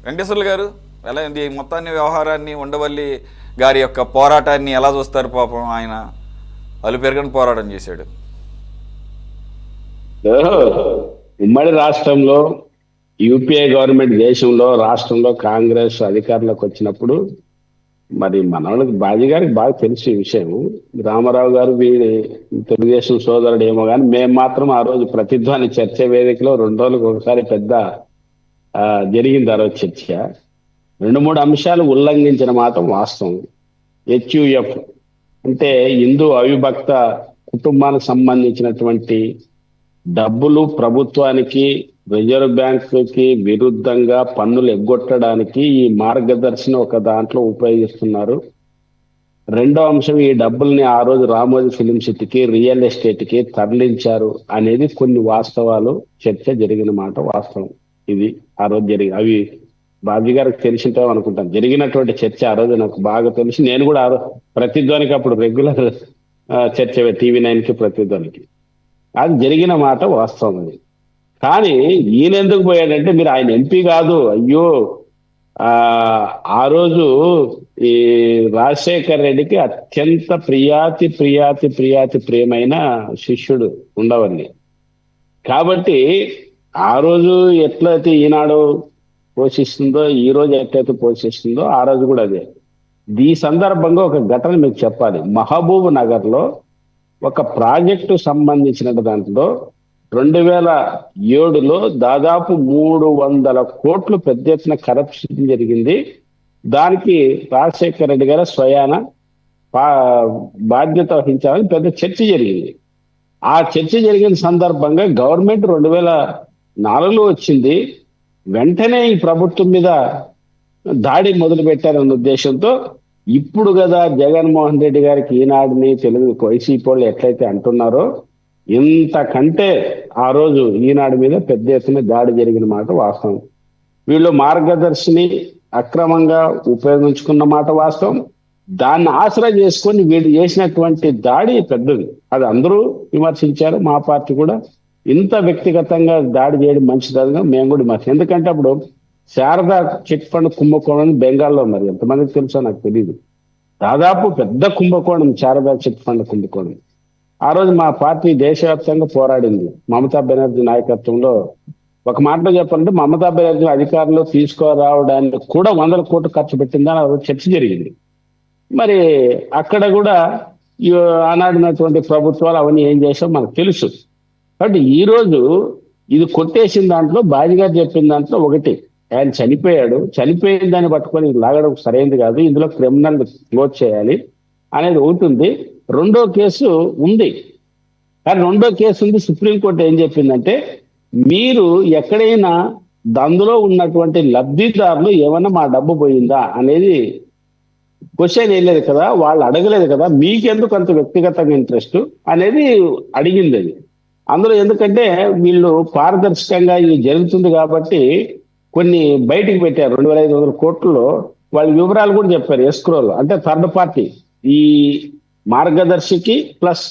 వెంకటేశ్వర్లు గారు ఎలా ఉంది ఈ మొత్తాన్ని వ్యవహారాన్ని, ఉండవల్లి గారి యొక్క పోరాటాన్ని ఎలా చూస్తారు? పాపం ఆయన అలుపెరగని పోరాటం చేశాడు. ఉమ్మడి రాష్ట్రంలో యూపీఏ గవర్నమెంట్ దేశంలో రాష్ట్రంలో కాంగ్రెస్ అధికారంలోకి వచ్చినప్పుడు మరి మన వాళ్ళకి బాజీ గారికి బాగా తెలిసి ఈ విషయం. రామారావు గారు వీడి తెలుగుదేశం సోదరుడు ఏమో కానీ మేము మాత్రం ఆ రోజు ప్రతిధ్వని చర్చ వేదికలో 2 రోజులకు ఒకసారి పెద్ద ఆ, జరిగింది ఆ రోజు చర్చ. 2-3 అంశాలు ఉల్లంఘించిన మాత్రం వాస్తవం. హెచ్యుఎఫ్ అంటే హిందూ అవిభక్త కుటుంబానికి సంబంధించినటువంటి డబ్బులు ప్రభుత్వానికి రిజర్వ్ బ్యాంకుకి విరుద్ధంగా పన్నులు ఎగ్గొట్టడానికి ఈ మార్గదర్శిని ఒక దాంట్లో ఉపయోగిస్తున్నారు. రెండో అంశం, ఈ డబ్బుల్ని ఆ రోజు రామోజీ ఫిలిం సిటీకి రియల్ ఎస్టేట్ కి తరలించారు అనేది కొన్ని వాస్తవాలు. చర్చ జరిగిన మాట వాస్తవం. ఇది ఆ రోజు జరిగి అవి బాబీ గారికి తెలిసింటాం అనుకుంటాను. జరిగినటువంటి చర్చ ఆ రోజు నాకు బాగా తెలిసి నేను కూడా ప్రతిధ్వనికి అప్పుడు రెగ్యులర్ చర్చ TV9 కి ప్రతిధ్వనికి అది జరిగిన మాట వాస్తవం. అది కానీ ఈయన ఎందుకు పోయాడంటే, మీరు ఆయన ఎంపీ కాదు, అయ్యో ఆ ఆ రోజు ఈ రాజశేఖర్ రెడ్డికి అత్యంత ప్రియమైన శిష్యుడు ఉండవల్లి. కాబట్టి ఆ రోజు ఎట్లయితే ఈనాడు పోషిస్తుందో, ఈ రోజు ఎట్లయితే పోషిస్తుందో ఆ రోజు కూడా అదే. ఈ సందర్భంగా ఒక ఘటన మీకు చెప్పాలి. మహబూబ్ నగర్ లో ఒక ప్రాజెక్టు సంబంధించిన దాంట్లో 2007లో దాదాపు 300 కోట్లు పెద్ద ఎత్తున కరప్షన్ జరిగింది. దానికి రాజశేఖర రెడ్డి గారు స్వయాన బాధ్యత వహించాలని పెద్ద చర్చ జరిగింది. ఆ చర్చ జరిగిన సందర్భంగా గవర్నమెంట్ 2004లో వచ్చింది. వెంటనే ఈ ప్రభుత్వం మీద దాడి మొదలు పెట్టారన్న ఉద్దేశంతో ఇప్పుడు కదా జగన్మోహన్ రెడ్డి గారికి ఈనాడుని తెలుగు వైసీపీ వాళ్ళు ఎట్లయితే అంటున్నారో, ఇంతకంటే ఆ రోజు ఈనాడు మీద పెద్ద ఎత్తున దాడి జరిగిన మాట వాస్తవం. వీళ్ళు మార్గదర్శిని అక్రమంగా ఉపయోగించుకున్న మాట వాస్తవం. దాన్ని ఆసరా చేసుకొని వీళ్ళు చేసినటువంటి దాడి పెద్దది. అది అందరూ విమర్శించారు, మా పార్టీ కూడా. ఇంత వ్యక్తిగతంగా దాడి చేయడం మంచిదిగా మేము కూడా విమర్శించాం. ఎందుకంటే అప్పుడు శారదా చిట్ ఫండ్ కుంభకోణం బెంగాల్లో మరి ఎంతమందికి తెలుసో నాకు తెలియదు. దాదాపు పెద్ద కుంభకోణం శారదా చిట్ ఫండ్ కుంభకోణం. ఆ రోజు మా పార్టీ దేశవ్యాప్తంగా పోరాడింది. మమతా బెనర్జీ నాయకత్వంలో. ఒక మాటలో చెప్పాలంటే మమతా బెనర్జీ అధికారంలో తీసుకురావడానికి కూడా 100 కోట్లు ఖర్చు పెట్టిందని ఆ రోజు చర్చ జరిగింది. మరి అక్కడ కూడా ఆనాడినటువంటి ప్రభుత్వాలు అవన్నీ ఏం చేసాం మనకు తెలుసు. కాబట్టి ఈ రోజు ఇది కొట్టేసిన దాంట్లో బాజీ గారు చెప్పిన దాంట్లో ఒకటి, ఆయన చనిపోయాడు, చనిపోయిన దాన్ని పట్టుకొని లాగడం సరైనది కాదు, ఇందులో క్రిమినల్ క్లోజ్ చేయాలి అనేది ఒకటి ఉంది. రెండో కేసు ఉంది. కానీ రెండో కేసు ఉంది, సుప్రీంకోర్టు ఏం చెప్పిందంటే, మీరు ఎక్కడైనా అందులో ఉన్నటువంటి లబ్ధిదారులు ఏమన్నా మా డబ్బు పోయిందా అనేది క్వశ్చన్ వేయలేదు కదా, వాళ్ళు అడగలేదు కదా, మీకెందుకు అంత వ్యక్తిగతంగా ఇంట్రెస్ట్ అనేది అడిగింది అది. అందులో ఎందుకంటే వీళ్ళు పారదర్శకంగా ఇది జరుగుతుంది కాబట్టి కొన్ని బయటికి పెట్టారు. 2500 కోట్లలో వాళ్ళ వివరాలు కూడా చెప్పారు ఎస్క్రోలో. అంటే థర్డ్ పార్టీ ఈ మార్గదర్శికి ప్లస్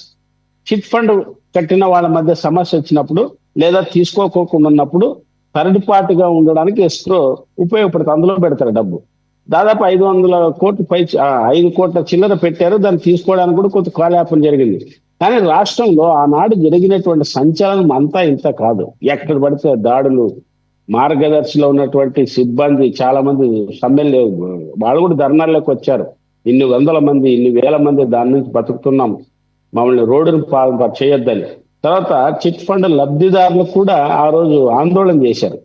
చిట్ ఫండ్ కట్టిన వాళ్ళ మధ్య సమస్య వచ్చినప్పుడు లేదా తీసుకోకుండా ఉన్నప్పుడు థర్డ్ పార్టీగా ఉండడానికి ఎస్క్రో ఉపయోగపడుతుంది. అందులో పెడతారు డబ్బు. దాదాపు 500 కోట్లు 5 కోట్ల చిల్లర పెట్టారు. దాన్ని తీసుకోవడానికి కూడా కొంత కాలయాపన జరిగింది. కానీ రాష్ట్రంలో ఆనాడు జరిగినటువంటి సంచలనం అంతా ఇంత కాదు. ఎక్కడ పడితే దాడులు, మార్గదర్శిలో ఉన్నటువంటి సిబ్బంది చాలా మంది సమ్మెలు, వాళ్ళు కూడా ధర్నాల్లోకి వచ్చారు. ఇన్ని 100 మంది, ఇన్ని 1000 మంది దాని నుంచి బతుకుతున్నాం, మమ్మల్ని రోడ్డును చేయొద్దని. తర్వాత చిట్ ఫండ్ లబ్ధిదారులు కూడా ఆ రోజు ఆందోళన చేశారు.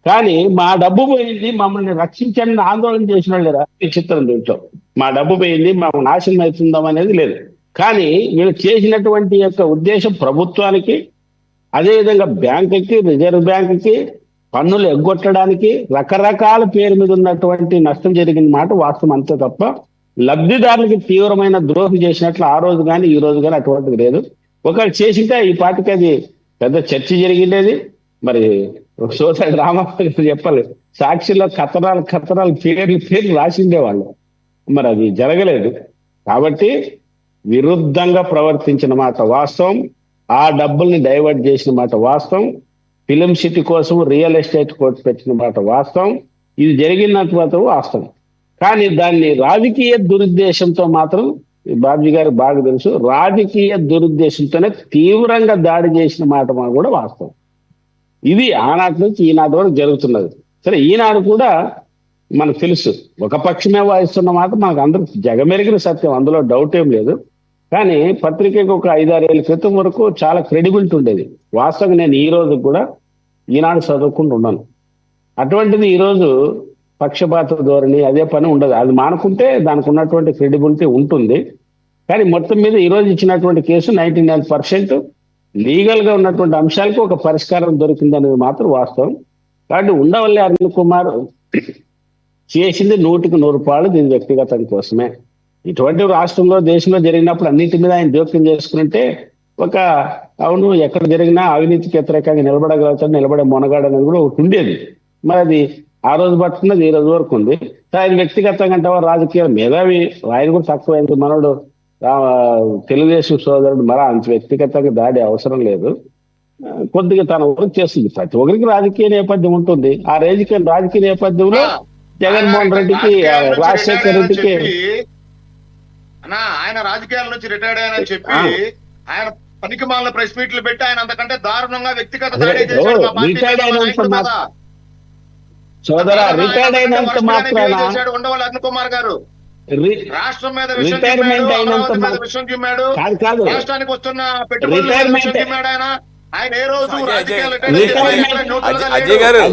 కానీ మా డబ్బు పోయింది, మమ్మల్ని రక్షించండి ఆందోళన చేసిన వాళ్ళు చిత్రం దీంట్లో. మా డబ్బు పోయింది, మేము నాశనం అవుతుందాం అనేది లేదు. కానీ వీళ్ళు చేసినటువంటి యొక్క ఉద్దేశం ప్రభుత్వానికి, అదేవిధంగా బ్యాంకుకి, రిజర్వ్ బ్యాంకుకి పన్నులు ఎగ్గొట్టడానికి, రకరకాల పేరు మీద ఉన్నటువంటి నష్టం జరిగిన మాట వాస్తవం అంతే తప్ప లబ్ధిదారులకి తీవ్రమైన ద్రోహం చేసినట్లు ఆ రోజు కానీ ఈ రోజు కానీ అటువంటిది లేదు. ఒకవేళ చేసింటే ఈ పార్టీకి అది పెద్ద చర్చ జరిగిండేది. మరి సోదరుడు రామారావు చెప్పాలి, సాక్షిలో కథనాలు పేర్లు రాసిండేవాళ్ళు. మరి అది జరగలేదు. కాబట్టి విరుద్ధంగా ప్రవర్తించిన మాట వాస్తవం, ఆ డబ్బుల్ని డైవర్ట్ చేసిన మాట వాస్తవం, ఫిలిం సిటీ కోసం రియల్ ఎస్టేట్ కోర్టు పెట్టిన మాట వాస్తవం. ఇది జరిగినంత మాత్రం వాస్తవం. కానీ దాన్ని రాజకీయ దురుద్దేశంతో మాత్రం ఈ బాబ్జీ గారికి బాగా తెలుసు, రాజకీయ దురుద్దేశంతోనే తీవ్రంగా దాడి చేసిన మాట కూడా వాస్తవం. ఇది ఆనాటి నుంచి ఈనాటి వరకు జరుగుతున్నది. సరే, ఈనాడు కూడా మనకు తెలుసు ఒక పక్షమే వాయిస్తున్న మాట మనకు అందరికి జగమెరిగిన సత్యం, అందులో డౌట్ ఏం లేదు. కానీ పత్రికకు ఒక 5-6 ఏళ్ళ క్రితం వరకు చాలా క్రెడిబిలిటీ ఉండేది. వాస్తవంగా నేను ఈ రోజు కూడా ఈనాడు చదువుకుంటూ ఉన్నాను. అటువంటిది ఈరోజు పక్షపాత ధోరణి అదే పని ఉండదు. అది మానుకుంటే దానికి ఉన్నటువంటి క్రెడిబిలిటీ ఉంటుంది. కానీ మొత్తం మీద ఈరోజు ఇచ్చినటువంటి కేసు 99% లీగల్ గా ఉన్నటువంటి అంశాలకు ఒక పరిష్కారం దొరికిందనేది మాత్రం వాస్తవం. కాబట్టి ఉండవల్లి అరుణ్ కుమార్ చేసింది 100% దీని వ్యక్తిగతం కోసమే. ఇటువంటి రాష్ట్రంలో దేశంలో జరిగినప్పుడు అన్నింటి మీద ఆయన జోక్యం చేసుకుంటే ఒక అవును ఎక్కడ జరిగినా అవినీతికి వ్యతిరేకంగా నిలబడగలుగుతాడు, నిలబడే మొనగాడనేది కూడా ఒకటి ఉండేది. మరి అది ఆ రోజు పట్టుకున్నది ఈ రోజు వరకు ఉంది. ఆయన వ్యక్తిగతంగా అంటే రాజకీయ మేధావి, ఆయన కూడా తక్కువ మనోడు తెలుగుదేశం సోదరుడు, మరి అంత వ్యక్తిగతంగా దాడి అవసరం లేదు. కొద్దిగా తన వర్క్ చేస్తుంది. ప్రతి ఒక్కరికి రాజకీయ నేపథ్యం ఉంటుంది. ఆ రాజకీయ నేపథ్యంలో జగన్మోహన్ రెడ్డికి, రాజశేఖర్ రెడ్డికి ఆయన రాజకీయాల నుంచి రిటైర్డ్ అయ్యానని చెప్పి ఆయన పనికి మాలిన ప్రెస్ మీట్లు పెట్టి ఆయన అంతకంటే దారుణంగా వ్యక్తిగత రిటైర్డ్ అయినంత సోదరా, రిటైర్డ్ అయినంత మాత్రాన ఉండవల్లి అరుణ్ కుమార్ గారు రాష్ట్రం మీద రిటైర్మెంట్ అయినంత విషయం చిమ్మాడు. కాదు రాష్ట్రానికి వస్తున్న పెట్టుబడులు చిమ్మాడు ఆయన. ఆయన ఏ రోజు అజయ్ గారు,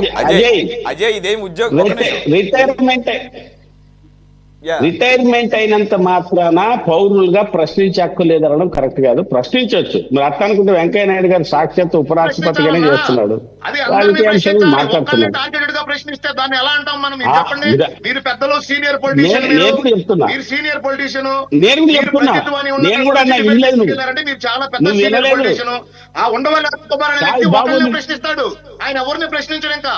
అజయ్ ఇదేం ఉద్యోగం, రిటైర్మెంట్ అయినంత మాత్రాన పౌరులుగా ప్రశ్నించే హక్కు లేదనడం కరెక్ట్ కాదు. ప్రశ్నించవచ్చు. మీరు అట్లా అనుకుంటే వెంకయ్య నాయుడు గారు సాక్షాత్ ఉపరాష్ట్రపతిగానే చేస్తున్నాడు, రాజకీయ అంశాలను మాట్లాడుతున్నాడు. ప్రశ్నిస్తే దాన్ని ఎలా అంటాం మనం? చెప్పండి. మీరు పెద్దలు, సీనియర్ పొలిటీషియన్, చెప్తున్నా, మీరు సీనియర్ పొలిటీషియన్, నేను కూడా చెప్తున్నా, నేను కూడా వినలేదు, మీరు చాలా పెద్ద సీనియర్ పొలిటీషియన్. ఆ ఉండవల్లి అరుణ్ కుమార్ అనే వ్యక్తి ఒకరిని ప్రశ్నిస్తాడు, ఆయన ఎవరిని ప్రశ్నించడు. ఇంకా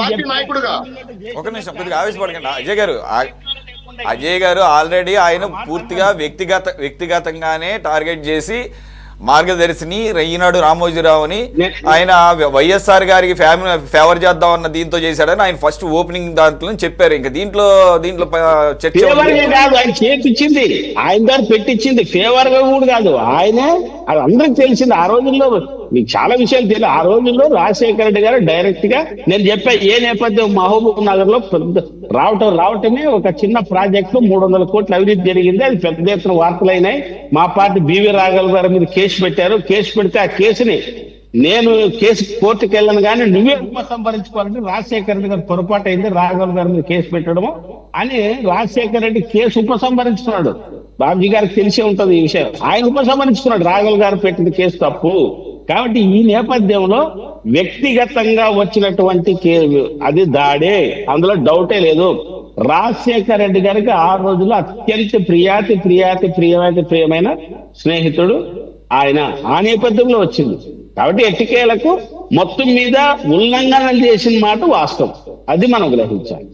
పార్టీ నాయకుడుగా ఒక నిమిషం కొద్దిగా ఆవేశపడకండి అజయ్ గారు ఆల్రెడీ ఆయన పూర్తిగా వ్యక్తిగతంగానే టార్గెట్ చేసి మార్గదర్శిని ఈనాడు రామోజీరావుని ఆయన వైఎస్ఆర్ గారికి ఫేవర్ చేద్దామన్న దీంతో చేశాడని ఆయన ఫస్ట్ ఓపెనింగ్ దాంట్లో చెప్పారు. ఇంకా దీంట్లో చర్చ కాదు, ఆయన చేపించింది, ఆయన గారు పెట్టించింది ఫేవర్ గా కూడా కాదు. ఆయనే అది అందరికి తెలిసింది. ఆ రోజుల్లో మీకు చాలా విషయాలు తెలియదు. ఆ రోజుల్లో రాజశేఖర రెడ్డి గారు డైరెక్ట్ గా నేను చెప్పా ఏ నేపథ్యం మహబూబ్ నగర్ లో రావటమే ఒక చిన్న ప్రాజెక్టు 300 కోట్ల అవినీతి జరిగింది. అది పెద్ద ఎత్తున వార్తలైనాయి. మా పార్టీ బివి రాఘవ్ గారి మీద కేసు పెట్టారు. కేసు పెడితే ఆ కేసుని నేను కోర్టుకు వెళ్ళను కానీ నువ్వే ఉపసంహరించుకోవాలంటే రాజశేఖర రెడ్డి గారు పొరపాటు అయింది, రాఘవ్ గారి మీద కేసు పెట్టడము అని రాజశేఖర రెడ్డి కేసు ఉపసంహరించుకున్నాడు. బాబ్జీ గారికి తెలిసే ఉంటది ఈ విషయం. ఆయన ఉపసంహరించుకున్నాడు, రాఘవ్ గారు పెట్టిన కేసు తప్పు. కాబట్టి ఈ నేపథ్యంలో వ్యక్తిగతంగా వచ్చినటువంటి అది దాడే, అందులో డౌటే లేదు. రాజశేఖర రెడ్డి గారికి ఆ రోజుల్లో అత్యంత ప్రియమైన స్నేహితుడు ఆయన. ఆ నేపథ్యంలో వచ్చింది. కాబట్టి ఎట్టికేలకు మొత్తం మీద ఉల్లంఘన చేసిన మాట వాస్తవం, అది మనం గ్రహించాలి.